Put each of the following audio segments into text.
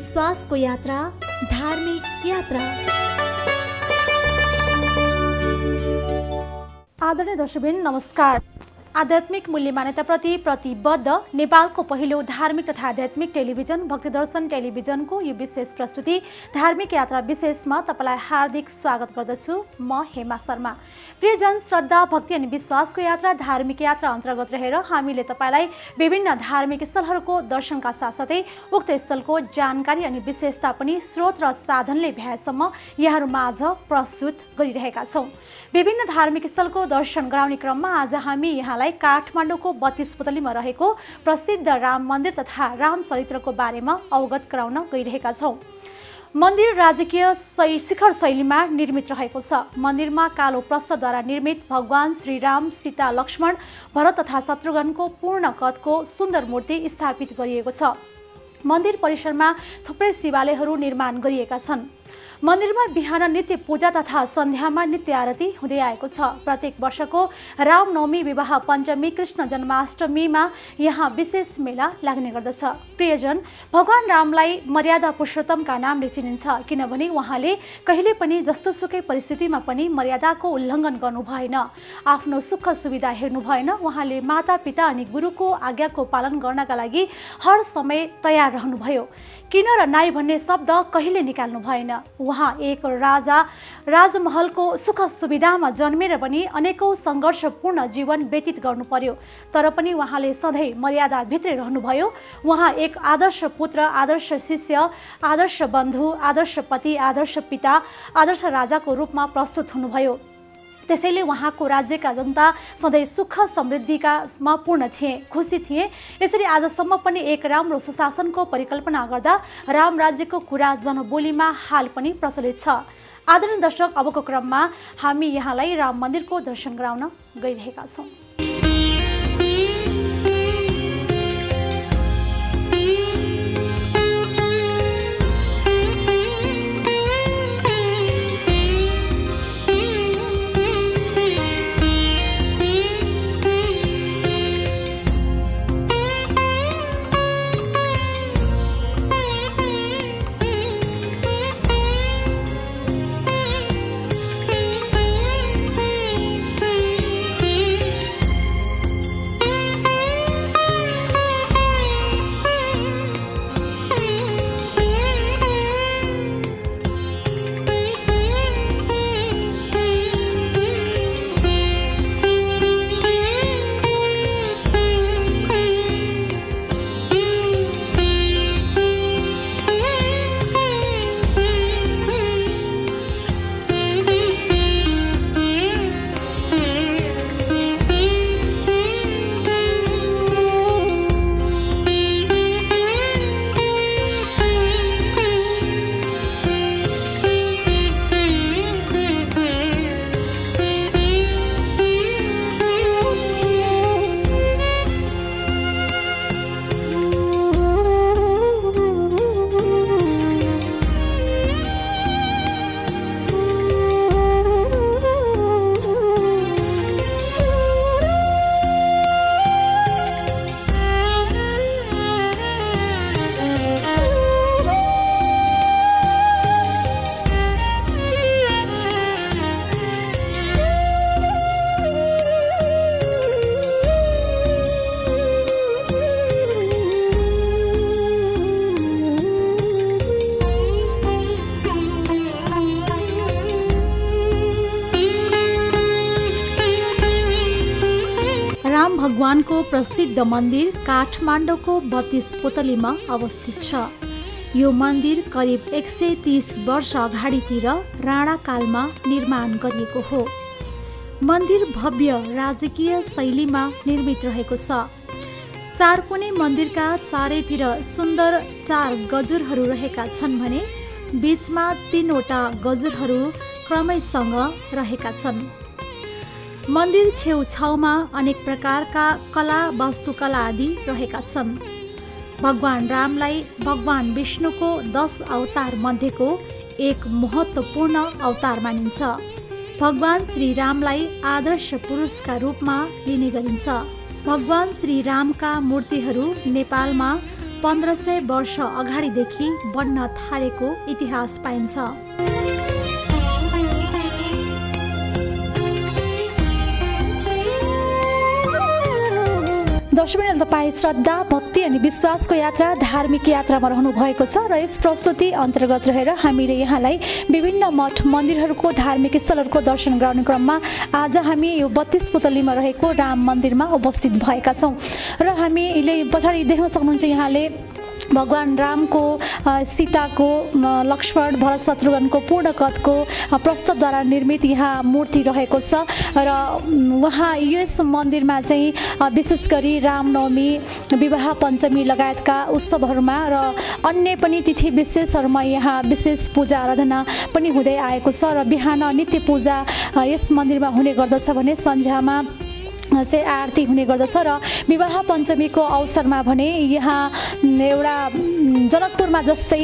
विश्वासको यात्रा, धार्मिक यात्रा। आदरणीय दर्शकवृन्द नमस्कार। आध्यात्मिक मूल्य मान्यताप्रति प्रतिबद्ध नेपालको पहिलो धार्मिक तथा आध्यात्मिक टेलिभिजन भक्तिदर्शन टेलिभिजनको यो विशेष प्रस्तुति धार्मिक यात्रा विशेषमा तपाईलाई हार्दिक स्वागत गर्दछु। म हेमा शर्मा। प्रियजन, श्रद्धा, भक्ति अनि विश्वासको यात्रा धार्मिक यात्रा अन्तर्गत रहेर हामीले तपाईलाई विभिन्न धार्मिक स्थलहरूको दर्शनका साथसाथै उक्त स्थलको जानकारी अनि विशेषता पनि स्रोत र साधनले भ्याएसम्म यहाँहरूमाझ प्रस्तुत गरिरहेका छौँ। विभिन्न धार्मिक स्थलको दर्शन गराउने क्रममा आज हामी यहाँलाई काठमाडौँको 32 पुतलीमा रहेको प्रसिद्ध राम मन्दिर तथा राम चरित्रको बारेमा अवगत गराउन गइरहेका छौँ। मन्दिर राजकीय शिखर शैलीमा निर्मित रहेको छ। मन्दिरमा कालो प्रस्थद्वारा निर्मित भगवान श्रीराम, सीता, लक्ष्मण, भरत तथा शत्रुघ्नको पूर्ण कदको सुन्दर मूर्ति स्थापित गरिएको छ। मन्दिर परिसरमा थुप्रै शिवालयहरू निर्माण गरिएका छन्। मन्दिरमा बिहान नित्य पूजा तथा सन्ध्यामा नित्य आरती हुँदै आएको छ। प्रत्येक वर्षको रामनवमी, विवाह पञ्चमी, कृष्ण जन्माष्टमीमा यहाँ विशेष मेला लाग्ने गर्दछ। प्रियजन, भगवान रामलाई मर्यादा पुरुषोत्तमका नामले चिनिन्छ, किनभने उहाँले कहिले पनि जस्तोसुकै परिस्थितिमा पनि मर्यादाको उल्लङ्घन गर्नु भएन, आफ्नो सुख सुविधा हेर्नु भएन। उहाँले माता पिता अनि गुरुको आज्ञाको पालन गर्नका लागि हर समय तयार रहनुभयो। किन र नाइ भन्ने शब्द कहिले निकाल्नु भएन। उहाँ एक राजमहलको सुख सुविधामा जन्मेर पनि अनेकौं सङ्घर्षपूर्ण जीवन व्यतीत गर्नु पर्यो, तर पनि उहाँले सधैँ मर्यादा भित्रै रहनुभयो। उहाँ एक आदर्श पुत्र, आदर्श शिष्य, आदर्श बन्धु, आदर्श पति, आदर्श पिता, आदर्श राजाको रूपमा प्रस्तुत हुनुभयो। त्यसैले उहाँको राज्यका जनता सधैँ सुख समृद्धिमा पूर्ण थिए, खुसी थिए। यसरी आजसम्म पनि एक राम्रो सुशासनको परिकल्पना गर्दा राम राज्यको कुरा जनबोलीमा हाल पनि प्रचलित छ। आदरणीय दर्शक, अबको क्रममा हामी यहाँलाई राम मन्दिरको दर्शन गराउन गइरहेका छौँ। राम भगवानको प्रसिद्ध मन्दिर काठमाडौँको 32 पुतलीमा अवस्थित छ। यो मन्दिर करिब 130 वर्ष अगाडितिर राणाकालमा निर्माण गरिएको हो। मन्दिर भव्य राजकीय शैलीमा निर्मित रहेको छ। चारकुने मन्दिरका चारैतिर सुन्दर 4 गजुरहरू रहेका छन् भने बीचमा 3वटा गजुरहरू क्रमैसँग रहेका छन्। मन्दिर छेउछाउमा अनेक प्रकारका कला, वास्तुकला आदि रहेका छन्। भगवान रामलाई भगवान विष्णुको 10 अवतार मध्येको एक महत्त्वपूर्ण अवतार मानिन्छ। भगवान श्री रामलाई आदर्श पुरुषका रूपमा लिने गरिन्छ। भगवान श्री रामका मूर्तिहरू नेपालमा 1500 वर्ष अगाडिदेखि बन्न थालेको इतिहास पाइन्छ। दर्शकवृन्द, तपाईँ श्रद्धा, भक्ति अनि विश्वासको यात्रा धार्मिक यात्रामा रहनु भएको छ र यस प्रस्तुति अन्तर्गत रहेर हामीले यहाँलाई विभिन्न मठ मन्दिरहरूको धार्मिक स्थलहरूको दर्शन गराउने क्रममा आज हामी यो 32 पुतलीमा रहेको राम मन्दिरमा उपस्थित भएका छौँ र हामीले पछाडि देख्न सक्नुहुन्छ यहाँले भगवान रामको, सीताको, लक्ष्मण, भरत, शत्रुघ्नको पूर्ण कदको प्रस्तरद्वारा निर्मित यहाँ मूर्ति रहेको छ र उहाँ यस मन्दिरमा चाहिँ विशेष गरी रामनवमी, विवाह पञ्चमी लगायतका उत्सवहरूमा र अन्य पनि तिथि विशेषहरूमा यहाँ विशेष पूजा आराधना पनि हुँदै आएको छ र बिहान नित्य पूजा यस मन्दिरमा हुने गर्दछ भने सन्ध्यामा चाहिँ आरती हुने गर्दछ र विवाह पञ्चमीको अवसरमा भने यहाँ एउटा जनकपुरमा जस्तै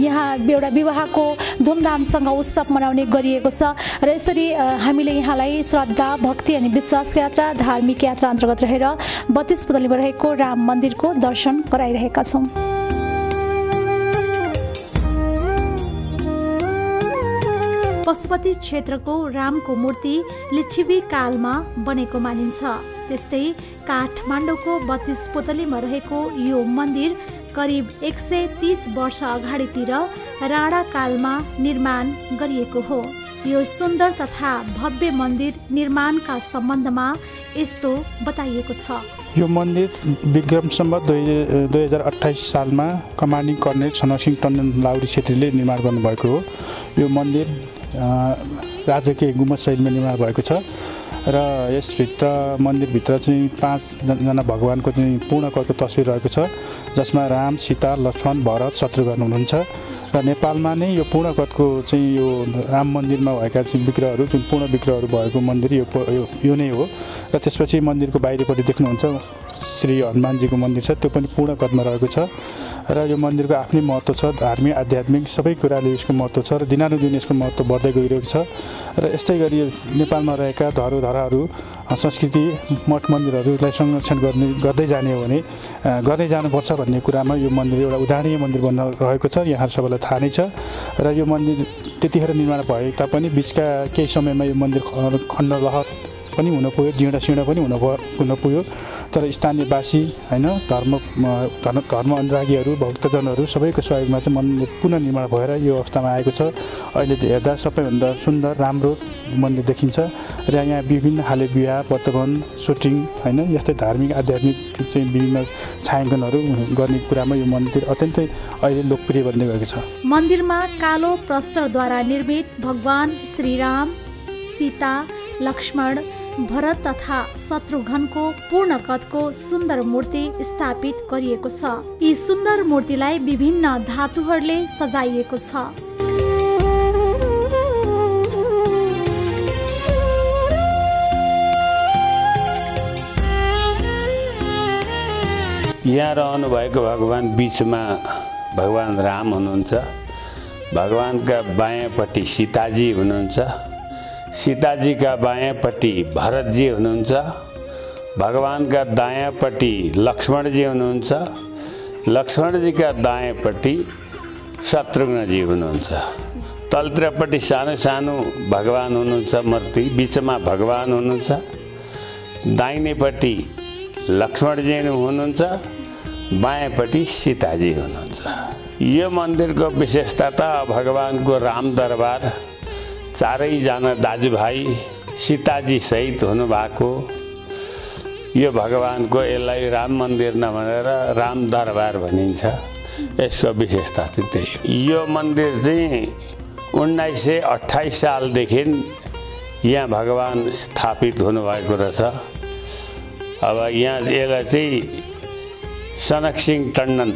यहाँ एउटा विवाहको धुमधामसँग उत्सव मनाउने गरिएको छ र यसरी हामीले यहाँलाई श्रद्धा, भक्ति अनि विश्वासको यात्रा धार्मिक यात्रा अन्तर्गत रहेर 32 पुतलीमा रहेको राम मन्दिरको दर्शन गराइरहेका छौँ। पशुपति क्षेत्रको रामको मूर्ति लिच्छवी कालमा बनेको मानिन्छ। त्यस्तै काठमाडौँको 32 पुतलीमा रहेको यो मन्दिर करिब 130 वर्ष अगाडितिर राणा कालमा निर्माण गरिएको हो। यो सुन्दर तथा भव्य मन्दिर निर्माणका सम्बन्धमा यस्तो बताइएको छ। यो मन्दिर विक्रम सम्वत 2028 सालमा कमान्डिङ कर्नेल छनसिंह टन्डन लाउरी छेत्रीले निर्माण गर्नुभएको हो। यो मन्दिर राजकीय गुम्बद शैलीमा निर्माण भएको छ र यसभित्र मन्दिरभित्र चाहिँ 5 जना भगवानको चाहिँ पूर्ण कदको तस्बिर रहेको छ, जसमा राम, सीता, लक्ष्मण, भरत, शत्रुघ्न हुनुहुन्छ र नेपालमा नै यो पूर्ण कदको चाहिँ यो राम मन्दिरमा भएका चाहिँ विग्रहहरू जुन पूर्ण विग्रहहरू भएको मन्दिर यो नै हो। र त्यसपछि मन्दिरको बाहिरपट्टि देख्नुहुन्छ श्री हनुमानजीको मन्दिर छ, त्यो पनि पूर्ण कदमा रहेको छ र यो मन्दिरको आफ्नै महत्त्व छ। धार्मिक, आध्यात्मिक सबै कुराले यसको महत्त्व छ र दिनानुदिन यसको महत्त्व बढ्दै गइरहेको छ र यस्तै गरी नेपालमा रहेका धरोहरहरू, संस्कृति, मठ मन्दिरहरूलाई संरक्षण गर्दै जाने हो भने गर्दै जानुपर्छ भन्ने कुरामा यो मन्दिर एउटा उदाहरणीय मन्दिर बन्न रहेको छ। यहाँ सबैलाई थाहा नै छ र यो मन्दिर त्यतिखेर निर्माण भए तापनि बिचका केही समयमा यो मन्दिर खण्डलहर पनि हुन पुग्यो, जिउँडा सिउँडा पनि हुन पुग्यो, तर स्थानीयवासी हैन धर्म अनुरागीहरू, भक्तजनहरू सबैको सहयोगमा चाहिँ मन्दिर पुनर्निर्माण भएर यो अवस्थामा आएको छ। अहिले हेर्दा सबैभन्दा सुन्दर राम्रो मन्दिर देखिन्छ र यहाँ विभिन्न खाले बिहा, व्रतबन्ध, सुटिङ हैन यस्तै धार्मिक आध्यात्मिक चाहिँ विभिन्न छायाङ्कनहरू गर्ने कुरामा यो मन्दिर अत्यन्तै अहिले लोकप्रिय बन्दै गएको छ। मन्दिरमा कालो प्रस्तरद्वारा निर्मित भगवान श्रीराम, सीता, लक्ष्मण, भरत तथा शत्रुघ्नको पूर्ण कदको सुन्दर मूर्ति स्थापित गरिएको छ। यी सुन्दर मूर्तिलाई विभिन्न धातुहरूले सजाइएको छ। यहाँ रहनु भएको भगवान बीचमा भगवान राम हुनुहुन्छ, भगवानका बायाँपट्टि सीताजी हुनुहुन्छ, सीताजीका बायाँपट्टि भरतजी हुनुहुन्छ, भगवानका दायाँपट्टि लक्ष्मणजी हुनुहुन्छ, लक्ष्मणजीका दायाँपट्टि शत्रुघ्नजी हुनुहुन्छ। तलतिरपट्टि सानो सानो भगवान हुनुहुन्छ मूर्ति, बिचमा भगवान हुनुहुन्छ, दाहिनेपट्टि लक्ष्मणजी हुनुहुन्छ, बायाँपट्टि सीताजी हुनुहुन्छ। यो मन्दिरको विशेषता त भगवानको राम दरबार, चारैजना दाजुभाइ सीताजी सहित हुनुभएको यो भगवानको, यसलाई राम मन्दिर नभनेर राम दरबार भनिन्छ। यसको विशेषता चाहिँ त्यही हो। यो मन्दिर चाहिँ 1928 सालदेखि यहाँ भगवान स्थापित हुनुभएको रहेछ। अब यहाँ यसलाई चाहिँ सनकसिंह टन्डन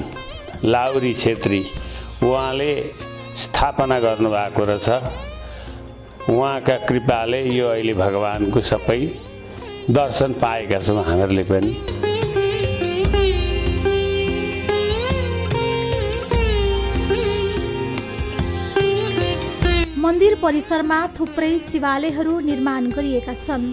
लाउरी छेत्री उहाँले स्थापना गर्नुभएको रहेछ। उहाँका कृपाले यो अहिले भगवानको सबै दर्शन पाएका छौँ हामीहरूले पनि। मन्दिर परिसरमा थुप्रै शिवालयहरू निर्माण गरिएका छन्।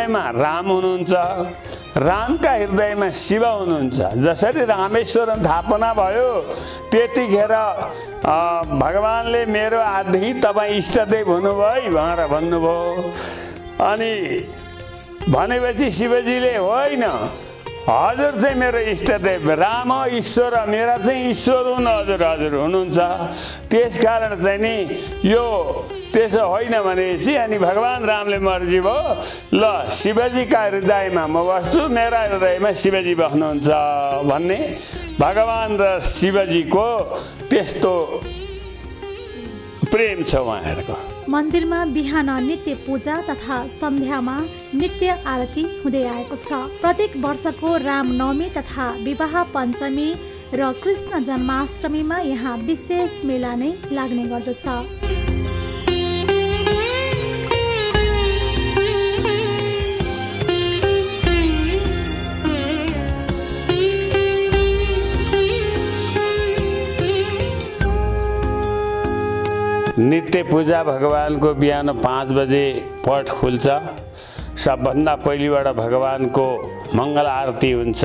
हृदयमा राम हुनुहुन्छ, रामका हृदयमा शिव हुनुहुन्छ। जसरी रामेश्वरम स्थापना भयो त्यतिखेर भगवानले मेरो आदि तपाईँ इष्टदेव हुनुभयो भनेर भन्नुभयो। अनि भनेपछि शिवजीले होइन, हजुर चाहिँ मेरो इष्टदेव राम ईश्वर, मेरा चाहिँ ईश्वर हुन् हजुर हुनुहुन्छ। त्यसकारण चाहिँ नि यो त्यसो होइन भनेपछि अनि भगवान रामले मर्जी भयो, ल शिवजीका हृदयमा म बस्छु, मेरा हृदयमा शिवजी बस्नुहुन्छ भन्ने भगवान र शिवजीको त्यस्तो प्रेम छ उहाँहरूको। मन्दिरमा बिहान नित्य पूजा तथा सन्ध्यामा नित्य आरती हुँदै आएको छ। प्रत्येक वर्षको रामनवमी तथा विवाह पञ्चमी र कृष्ण जन्माष्टमीमा यहाँ विशेष मेला नै लाग्ने गर्दछ। नित्य पूजा भगवानको बिहान 5 बजे पट खुल्छ। सबभन्दा पहिलेबाट भगवानको मङ्गल आरती हुन्छ।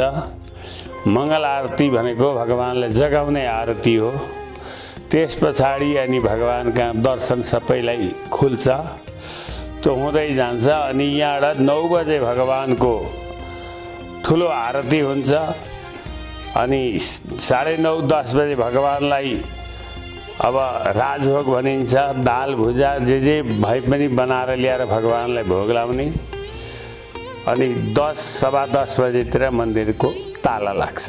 मङ्गल आरती भनेको भगवानलाई जगाउने आरती हो। त्यस पछाडि अनि भगवानका दर्शन सबैलाई खुल्छ, त्यो हुँदै जान्छ। अनि यहाँबाट 9 बजे भगवानको ठुलो आरती हुन्छ। अनि 9:30-10 बजे भगवानलाई अब राजभोग भनिन्छ, दाल भुजा जे भए पनि बनाएर ल्याएर भगवानलाई भोग लाउने। अनि 10-10:15 बजेतिर मन्दिरको ताला लाग्छ।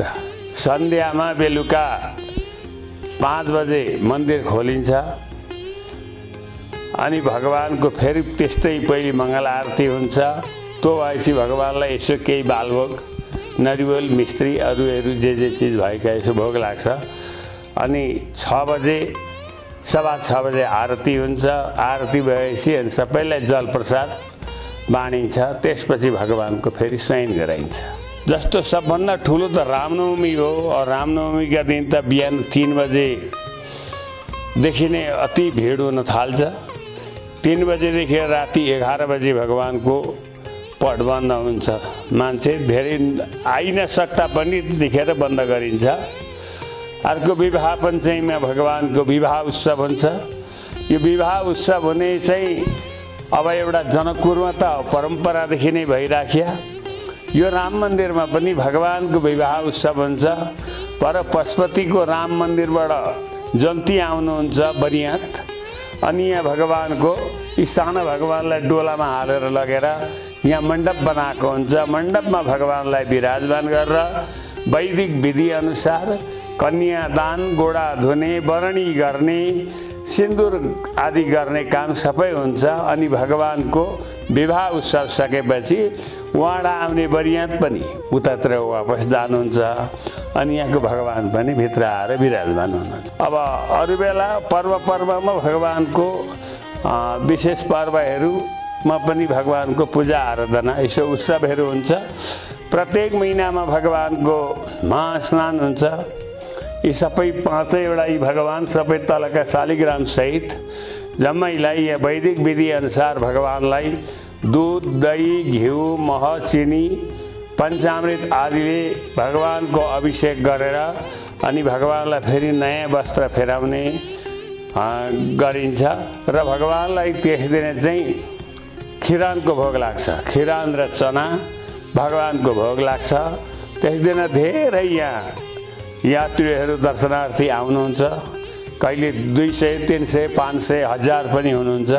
सन्ध्यामा बेलुका 5 बजे मन्दिर खोलिन्छ। अनि भगवानको फेरि त्यस्तै पहिले मङ्गल आरती हुन्छ। त्यो भएपछि भगवानलाई यसो केही बालभोग, नरिवल, मिस्त्री अरू जे चिज भएका यसो भोग लाग्छ। अनि 6 बजे 6:15 बजे आरती हुन्छ। आरती भएपछि अनि सबैलाई जल प्रसाद बाँडिन्छ। त्यसपछि भगवानको फेरि शयन गराइन्छ। जस्तो सबभन्दा ठुलो त रामनवमी हो। रामनवमीका दिन त बिहान 3 बजेदेखि नै अति भिड हुन थाल्छ। 3 बजेदेखि राति 11 बजे भगवानको पट बन्द हुन्छ। मान्छे धेरै आइ नसक्दा पनि त्यतिखेर बन्द गरिन्छ। अर्को विवाह पञ्चमीमा भगवानको विवाह उत्सव हुन्छ। यो विवाह उत्सव हुने चाहिँ अब एउटा जनकपुरमा त परम्परादेखि नै भइराख्या। यो राम मन्दिरमा पनि भगवानको विवाह उत्सव हुन्छ। पर पशुपतिको राम मन्दिरबाट जन्ती आउनुहुन्छ बरियात। अनि यहाँ भगवानको साना भगवानलाई डोलामा हालेर लगेर यहाँ मण्डप बनाएको हुन्छ। मण्डपमा भगवानलाई विराजमान गरेर वैदिक विधि अनुसार कन्यादान, गोडा धुने, बरणी गर्ने, सिन्दुर आदि गर्ने काम सबै हुन्छ। अनि भगवानको विवाह उत्सव सकेपछि उहाँबाट आउने बरियात पनि उतातिर वापस जानुहुन्छ। अनि यहाँको भगवान पनि भित्र आएर विराजमान हुनुहुन्छ। अब अरू बेला पर्वमा भगवानको विशेष पर्वहरूमा पनि भगवानको पूजा आराधना यसो उत्सवहरू हुन्छ। प्रत्येक महिनामा भगवानको महास्नान हुन्छ। यी सबै 5वटा यी भगवान सबै तलका शालिग्राम सहित जम्मैलाई यहाँ वैदिक विधि अनुसार भगवानलाई दुध, दही, घिउ, मह, चिनी, पञ्चामृत आदिले भगवानको अभिषेक गरेर अनि भगवानलाई फेरि नयाँ वस्त्र फेराउने गरिन्छ। र भगवानलाई त्यस दिन चाहिँ खिरानको भोग लाग्छ। खिरान र चना भगवानको भोग लाग्छ। त्यस दिन धेरै यहाँ यात्रीहरू दर्शनार्थी आउनुहुन्छ। कहिले 200, 300, 500, 1000 पनि हुनुहुन्छ।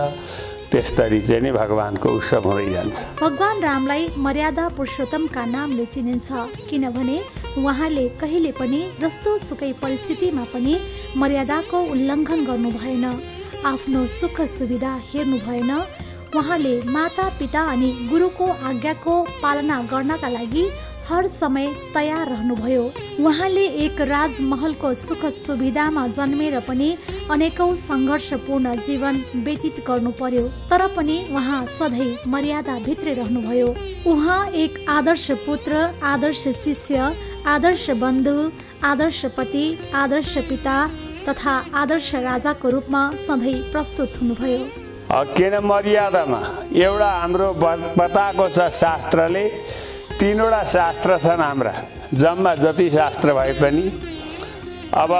त्यस्तरी चाहिँ नि भगवानको उत्सव हुँदै जान्छ। भगवान रामलाई मर्यादा पुरुषोत्तमका नामले चिनिन्छ, किनभने उहाँले कहिले पनि जस्तो सुकै परिस्थितिमा पनि मर्यादाको उल्लङ्घन गर्नु भएन। आफ्नो सुख सुविधा हेर्नु भएन। उहाँले माता पिता अनि गुरुको आज्ञाको पालना गर्नका लागि हर समय तयार रहनुभयो। उहाँले एक राजमहलको सुख सुविधामा जन्मेर पनि अनेकौं सङ्घर्षपूर्ण जीवन व्यतीत गर्नु पर्यो, तर पनि उहाँ सधैँ मर्यादा भित्रै रहनुभयो। उहाँ एक आदर्श पुत्र, आदर्श शिष्य, आदर्श बन्धु, आदर्श पति, आदर्श पिता तथा आदर्श राजाको रूपमा सधैँ प्रस्तुत हुनुभयो। किन मर्यादामा एउटा हाम्रो बताएको छ शास्त्रले, 3वटा शास्त्र छन् हाम्रा, जम्मा जति शास्त्र भए पनि। अब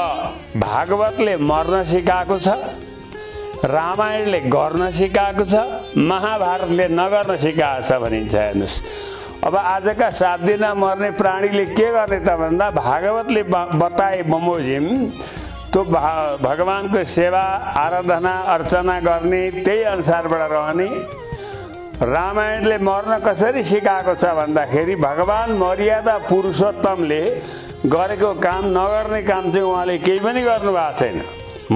भागवतले मर्न सिकाएको छ, रामायणले गर्न सिकाएको छ, महाभारतले नगर्न सिकाएको छ भनिन्छ। हेर्नुहोस्, अब आजका 7 दिन मर्ने प्राणीले के गर्ने त भन्दा भागवतले बताए बमोजिम त्यो भगवानको सेवा आराधना अर्चना गर्ने, त्यही अनुसारबाट रहने। रामायणले मर्न कसरी सिकाएको छ भन्दाखेरि भगवान मर्यादा पुरुषोत्तमले गरेको काम नगर्ने काम चाहिँ उहाँले केही पनि गर्नुभएको छैन।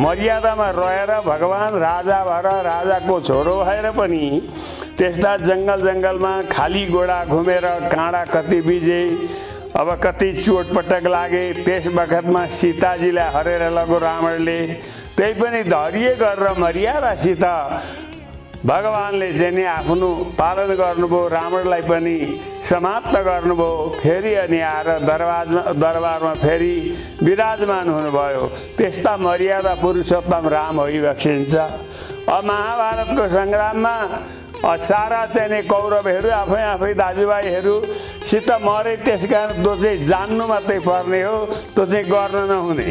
मर्यादामा रहेर भगवान राजा भएर, राजाको छोरो भएर पनि त्यस्ता जङ्गलमा खाली गोडा घुमेर काँडा कति बिजे, अब कति चोटपटक लागे, त्यस बखतमा सीताजीलाई हरेर लगो रावणले, त्यही पनि धैर्य गरेर मर्यादासित भगवानले चाहिँ नि आफ्नो पालन गर्नुभयो, रावणलाई पनि समाप्त गर्नुभयो। फेरि अनि आएर दरबारमा फेरि विराजमान हुनुभयो। त्यस्ता मर्यादा पुरुषोत्तम राम भइबक्सिन्छ। अब महाभारतको सङ्ग्राममा सारा चाहिँ कौरवहरू आफै दाजुभाइहरूसित मरे, त्यस कारण त्यो चाहिँ जान्नु मात्रै पर्ने हो, त्यो चाहिँ गर्न नहुने,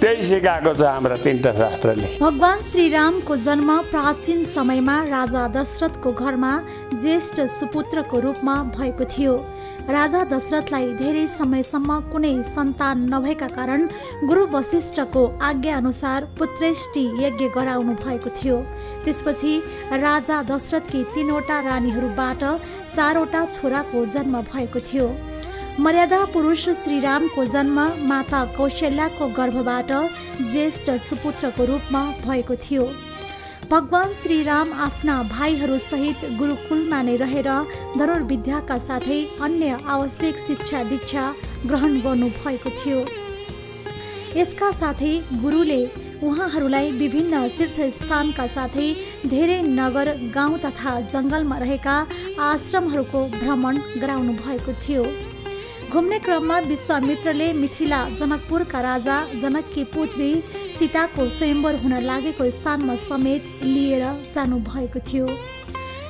त्यही सिकाएको छ हाम्रा 3टा शास्त्रले। भगवान श्रीरामको जन्म प्राचीन समयमा राजा दशरथको घरमा ज्येष्ठ सुपुत्रको रूपमा भएको थियो। राजा दशरथलाई धेरै समयसम्म कुनै सन्तान नभएका कारण गुरु वशिष्ठको आज्ञा अनुसार पुत्रेष्टि यज्ञ गराउनु भएको थियो। त्यसपछि राजा दशरथकी 3वटा रानीहरूबाट 4वटा छोराको जन्म भएको थियो। मर्यादा पुरुष श्रीरामको जन्म माता कौशल्याको गर्भबाट ज्येष्ठ सुपुत्रको रूपमा भएको थियो। भगवान श्रीराम आफ्ना भाइहरू सहित गुरुकुलमा नै रहेर धनुर्विद्याका साथै अन्य आवश्यक शिक्षा दीक्षा ग्रहण गर्नु भएको थियो। यसका साथै गुरुले उहाँहरूलाई विभिन्न तीर्थस्थानका साथै धेरै नगर गाउँ तथा जङ्गलमा रहेका आश्रमहरूको भ्रमण गराउनु भएको थियो। घुम्ने क्रममा विश्वामित्रले मिथिला जनकपुरका राजा जनककी पुत्री सीताको स्वयंवर हुन लागेको स्थानमा समेत लिएर जानु भएको थियो।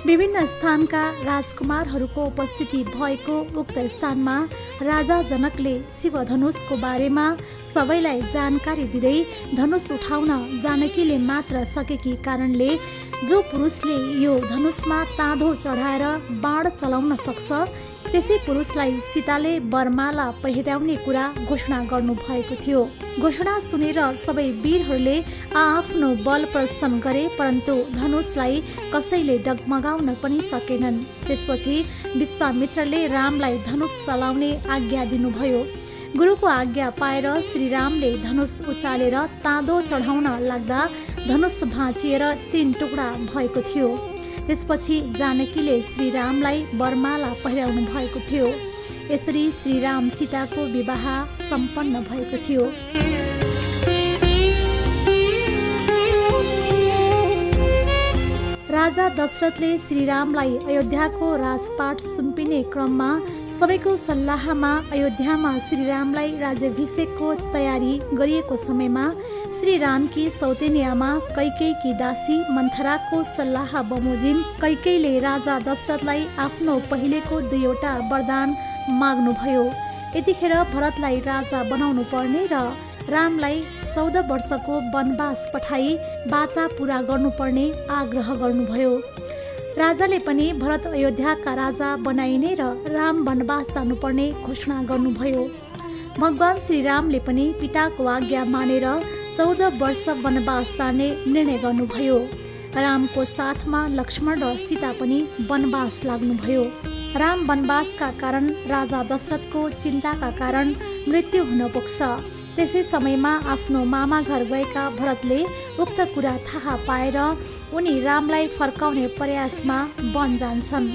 विभिन्न स्थानका राजकुमारहरूको उपस्थिति भएको उक्त स्थानमा राजा जनकले शिवधनुषको बारेमा सबैलाई जानकारी दिँदै धनुष उठाउन जानकीले मात्र सकेकी कारणले जो पुरुषले यो धनुषमा ताँधो चढाएर बाण चलाउन सक्छ त्यसै पुरुषलाई सीताले वरमाला पहिर्याउने कुरा घोषणा गर्नु भएको थियो। घोषणा सुनेर सबै वीरहरूले आफ्नो बल प्रदर्शन गरे, परन्तु धनुषलाई कसैले डगमगाउन पनि सकेनन्। त्यसपछि विश्वामित्रले रामलाई धनुष चलाउने आज्ञा दिनुभयो। गुरुको आज्ञा पाएर श्रीरामले धनुष उचालेर ताँदो चढाउन लाग्दा धनुष भाँचिएर 3 टुक्रा भएको थियो। त्यसपछि जानकीले श्रीरामलाई वरमाला पहिराउनु भएको थियो। यसरी श्रीराम सीताको विवाह सम्पन्न भएको थियो। राजा दशरथले श्रीरामलाई अयोध्याको राजपाट सुम्पिने क्रममा सबैको सल्लाहमा अयोध्यामा श्रीरामलाई राज्याभिषेकको तयारी गरिएको समयमा श्रीरामकी सौतेनी आमा कैकेयीकी दासी मन्थराको सल्लाह बमोजिम कैकेयीले राजा दशरथलाई आफ्नो पहिलेको 2वटा वरदान माग्नुभयो। यतिखेर भरतलाई राजा बनाउनु पर्ने र रामलाई 14 वर्षको वनवास पठाई बाचा पूरा गर्नुपर्ने आग्रह गर्नुभयो। राजाले पनि भरत अयोध्याका राजा बनाइने र राम वनवास जानुपर्ने घोषणा गर्नुभयो। भगवान श्रीरामले पनि पिताको आज्ञा मानेर 14 वर्ष वनवास जाने निर्णय गर्नुभयो। रामको साथमा लक्ष्मण र सीता पनि वनवास लाग्नुभयो। राम वनवासका कारण राजा दशरथको चिन्ताका कारण मृत्यु हुन पुग्छ। त्यसै समयमा आफ्नो मामा घर गएका भरतले उक्त कुरा थाहा पाएर उनी रामलाई फर्काउने प्रयासमा वन जान्छन्।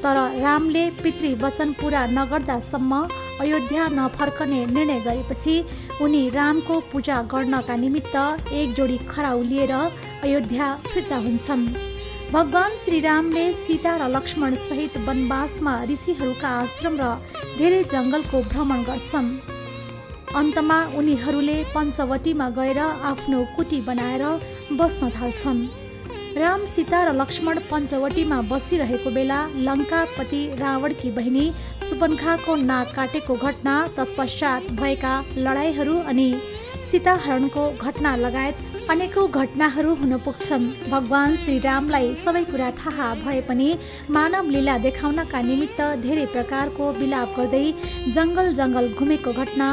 तर रामले पितृवचन पूरा नगर्दासम्म अयोध्या नफर्कने निर्णय गरेपछि उनी रामको पूजा गर्नका निमित्त एक जोडी खराउ लिएर अयोध्या फिर्ता हुन्छन्। भगवान श्रीरामले सीता र लक्ष्मण सहित वनवासमा ऋषिहरूका आश्रम र धेरै जङ्गलको भ्रमण गर्छन्। अन्तमा उनीहरूले पञ्चवटीमा गएर आफ्नो कुटी बनाएर बस्न थाल्छन्। राम, सीता र लक्ष्मण पञ्चवटीमा बसिरहेको बेला लङ्कापति रावणकी बहिनी सुपन्खाको नाक काटेको घटना, तत्पश्चात भएका लडाइँहरू अनि सीताहरणको घटना लगायत अनेकौं घटनाहरू हुन पुग्छन्। भगवान श्रीरामलाई सबै कुरा थाहा भए पनि मानव लीला देखाउनका निमित्त धेरै प्रकारको विलाप गर्दै जङ्गल घुमेको घटना,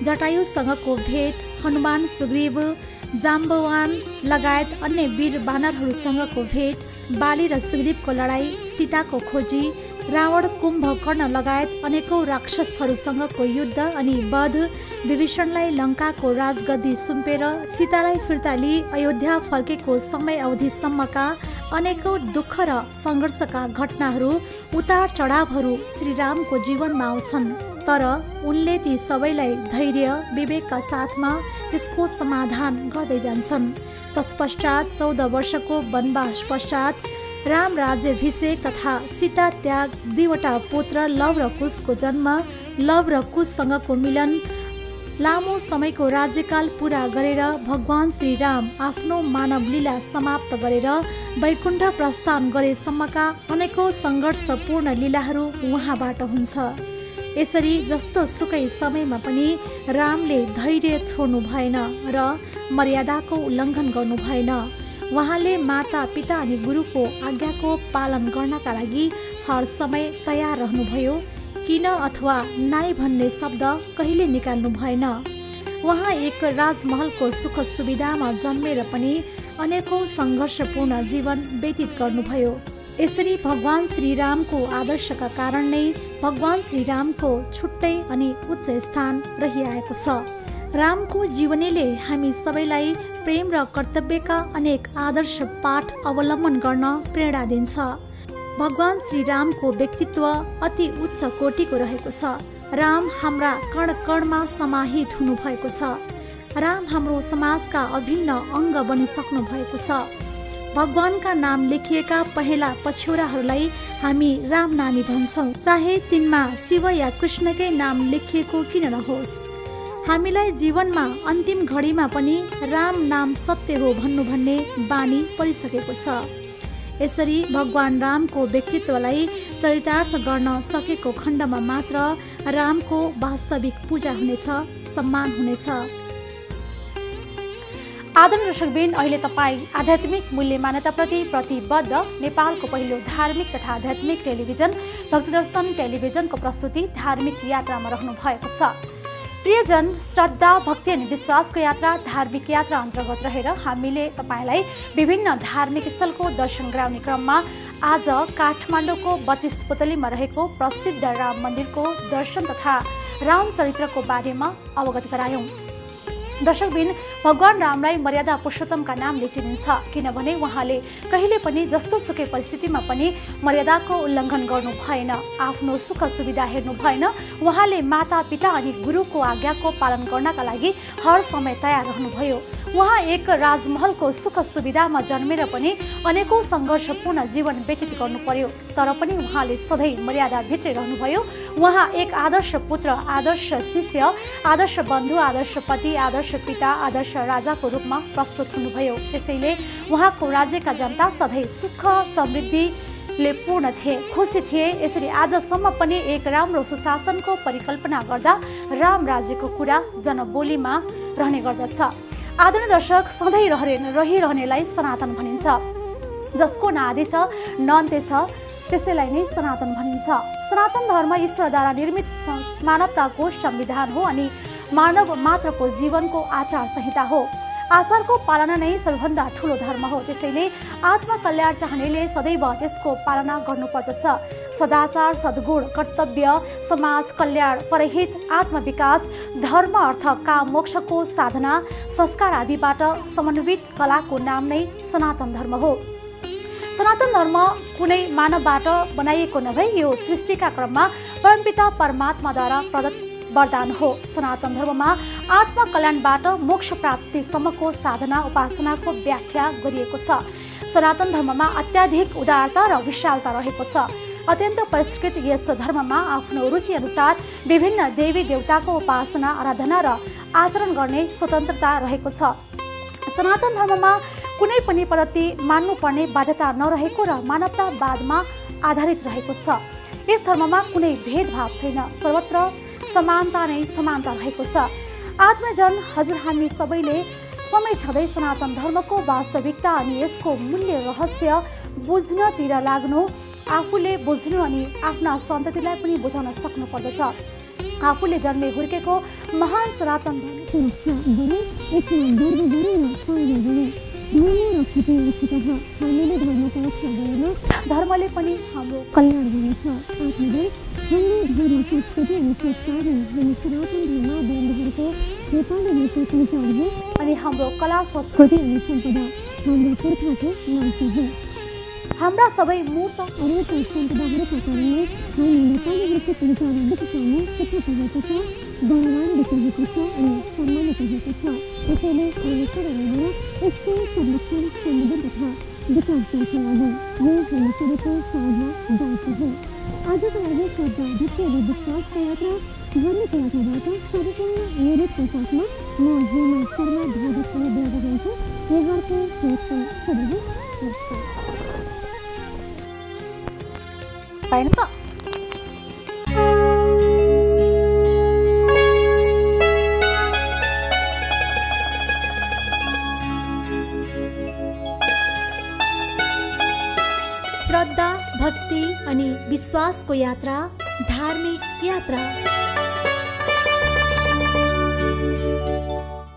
जटायुसँगको भेट, हनुमान, सुग्रीव, जाम्बवान लगायत अन्य वीर बानरहरूसँगको भेट, बाली र सुग्रीवको लडाई, सीताको खोजी, रावण, कुम्भकर्ण लगायत अनेकौं राक्षसहरूसँगको युद्ध अनि वध, विभीषणलाई लङ्काको राजगद्दी सुम्पेर सीतालाई फिर्ता लिई अयोध्या फर्केको समय अवधिसम्मका अनेकौं दुःख र सङ्घर्षका घटनाहरू, उतार चढावहरू श्रीरामको जीवनमा आउँछन्। तर उनले ती सबैलाई धैर्य, विवेकका साथमा त्यसको समाधान गर्दै जान्छन्। तत्पश्चात 14 वर्षको वनवास पश्चात राम राज्याभिषेक तथा सीता त्याग, 2वटा पुत्र लव र कुशको जन्म, लव र कुशसँगको मिलन, लामो समयको राज्यकाल पूरा गरेर भगवान श्रीराम आफ्नो मानव लीला समाप्त गरेर वैकुण्ठ प्रस्थान गरेसम्मका अनेकौं सङ्घर्षपूर्ण लीलाहरू उहाँबाट हुन्छ। यसरी जस्तो सुकै समयमा पनि रामले धैर्य छोड्नु भएन र मर्यादाको उल्लङ्घन गर्नु भएन। उहाँले माता, पिता अनि गुरुको आज्ञाको पालन गर्नका लागि हर समय तयार रहनुभयो। किन अथवा नाइ भन्ने शब्द कहिले निकाल्नु भएन। उहाँ एक राजमहलको सुख सुविधामा जन्मेर पनि अनेकौं सङ्घर्षपूर्ण जीवन व्यतीत गर्नुभयो। यसरी भगवान श्रीरामको आदर्शका कारण नै भगवान श्रीरामको छुट्टै अनि उच्च स्थान रहिआएको छ। रामको जीवनीले हामी सबैलाई प्रेम र कर्तव्यका अनेक आदर्श पाठ अवलम्बन गर्न प्रेरणा दिन्छ। भगवान श्रीरामको व्यक्तित्व अति उच्च कोटिको रहेको छ। राम हाम्रा कण कणमा समाहित हुनुभएको छ। राम हाम्रो समाजका अभिन्न अङ्ग बनिसक्नु भएको छ। भगवानका नाम लेखिएका पहेँला पछ्यौराहरूलाई हामी राम नामी भन्छौँ, चाहे तिनमा शिव या कृष्णकै नाम लेखिएको किन नहोस्। हामीलाई जीवनमा अन्तिम घडीमा पनि राम नाम सत्य हो भन्ने बानी परिसकेको छ। यसरी भगवान रामको व्यक्तित्वलाई चरितार्थ गर्न सकेको खण्डमा मात्र रामको वास्तविक पूजा हुनेछ, सम्मान हुनेछ। आदरणीय दर्शकबिन, अहिले तपाईँ आध्यात्मिक मूल्य मान्यताप्रति प्रतिबद्ध नेपालको पहिलो धार्मिक तथा आध्यात्मिक टेलिभिजन भक्तिदर्शन टेलिभिजनको प्रस्तुति धार्मिक यात्रामा रहनु भएको छ। प्रियजन, श्रद्धा, भक्ति अनि विश्वासको यात्रा धार्मिक यात्रा अन्तर्गत रहेर हामीले तपाईँलाई विभिन्न धार्मिक स्थलको दर्शन गराउने क्रममा आज काठमाडौँको 32 पुतलीमा रहेको प्रसिद्ध राम मन्दिरको दर्शन तथा राम चरित्रको बारेमा अवगत गरायौँ। दर्शकबिन, भगवान रामलाई मर्यादा पुरुषोत्तमका नामले चिनिन्छ, किनभने उहाँले कहिले पनि जस्तो सुकै परिस्थितिमा पनि मर्यादाको उल्लङ्घन गर्नु भएन, आफ्नो सुख सुविधा हेर्नु भएन। उहाँले माता, पिता अनि गुरुको आज्ञाको पालन गर्नका लागि हर समय तयार रहनुभयो। उहाँ एक राजमहलको सुख सुविधामा जन्मेर पनि अनेकौं सङ्घर्षपूर्ण जीवन व्यतीत गर्नु पर्यो, तर पनि उहाँले सधैँ मर्यादाभित्रै रहनुभयो। उहाँ एक आदर्श पुत्र, आदर्श शिष्य, आदर्श बन्धु, आदर्श पति, आदर्श पिता, आदर्श राजाको रूपमा प्रस्तुत हुनुभयो। त्यसैले उहाँको राज्यका जनता सधैँ सुख समृद्धिले पूर्ण थिए, खुसी थिए। यसरी आजसम्म पनि एक राम्रो सुशासनको परिकल्पना गर्दा राम राज्यको कुरा जनबोलीमा रहने गर्दछ। आदरणीय दर्शक, सधैँ रहिरहनेलाई सनातन भनिन्छ। जसको न आदि छ न अन्त्य छ, त्यसैलाई नै सनातन भनिन्छ। सनातन धर्म ईश्वरद्वारा निर्मित मानवताको संविधान हो अनि मानव मात्रको जीवनको आचार संहिता हो। आचारको पालना नै सबैभन्दा ठुलो धर्म हो। त्यसैले आत्मकल्याण चाहनेले सदैव त्यसको पालना गर्नुपर्दछ। सदाचार, सद्गुण, कर्तव्य, समाज कल्याण, परहित, आत्मविकास, धर्म, अर्थ, काम, मोक्षको साधना, संस्कार आदिबाट समन्वित कलाको नाम नै सनातन धर्म हो। सनातन धर्म कुनै मानवबाट बनाइएको नभई यो सृष्टिका क्रममा परमपिता परमात्माद्वारा प्रदत्त वरदान हो। सनातन धर्ममा आत्मकल्याणबाट मोक्ष प्राप्तिसम्मको साधना उपासनाको व्याख्या गरिएको छ। सनातन धर्ममा अत्याधिक उदारता र विशालता रहेको छ। अत्यन्त परिष्कृत यस धर्ममा आफ्नो रुचि अनुसार विभिन्न देवी देवताको उपासना, आराधना र आचरण गर्ने स्वतन्त्रता रहेको छ। सनातन धर्ममा कुनै पनि पद्धति मान्नुपर्ने बाध्यता नरहेको र मानवतावादमा आधारित रहेको छ। यस धर्ममा कुनै भेदभाव छैन, सर्वत्र समानता नै समानता रहेको छ। आत्मजन हजुर हामी सबैले समय छँदै सनातन धर्मको वास्तविकता अनि यसको मूल्य रहस्य बुझ्नतिर लाग्नु, आफूले बुझ्नु अनि आफ्ना सन्ततिलाई पनि बुझाउन सक्नु पर्दछ। आफूले जन्मे हुर्केको महान सनातन धर्मले पनि हाम्रो कल्याण गर्नेछ। अनि हाम्रो कला संस्कृति अनि सम्पदा हाम्रो पुर्खाको नाश हो। हाम्रा सबै मूर्त अनेक सम्पदाहरूका कारणले हामी नेपालीहरूको पहिचान विकासमा सफल भएको छ, गौरवान विकासेको छ अनि सम्मानित भएको छ। यसैले हामी सबैजना यसको संरक्षण, सम्वर्धन तथा विकासतर्फ लागौँ। यो हामी सबैको साझा दायित्व हो। आजको लागि श्रद्धा, भक्ति अनि विश्वासको यात्रा धार्मिक यात्राबाट सबैको निरुक्तको साथमा म हेमा शर्मा भागवतले बिदा गर्छु। यहाँको सोचको सबैलाई नमस्कार। पाएन त श्रद्धा, भक्ति अनि विश्वासको यात्रा, धार्मिक यात्रा।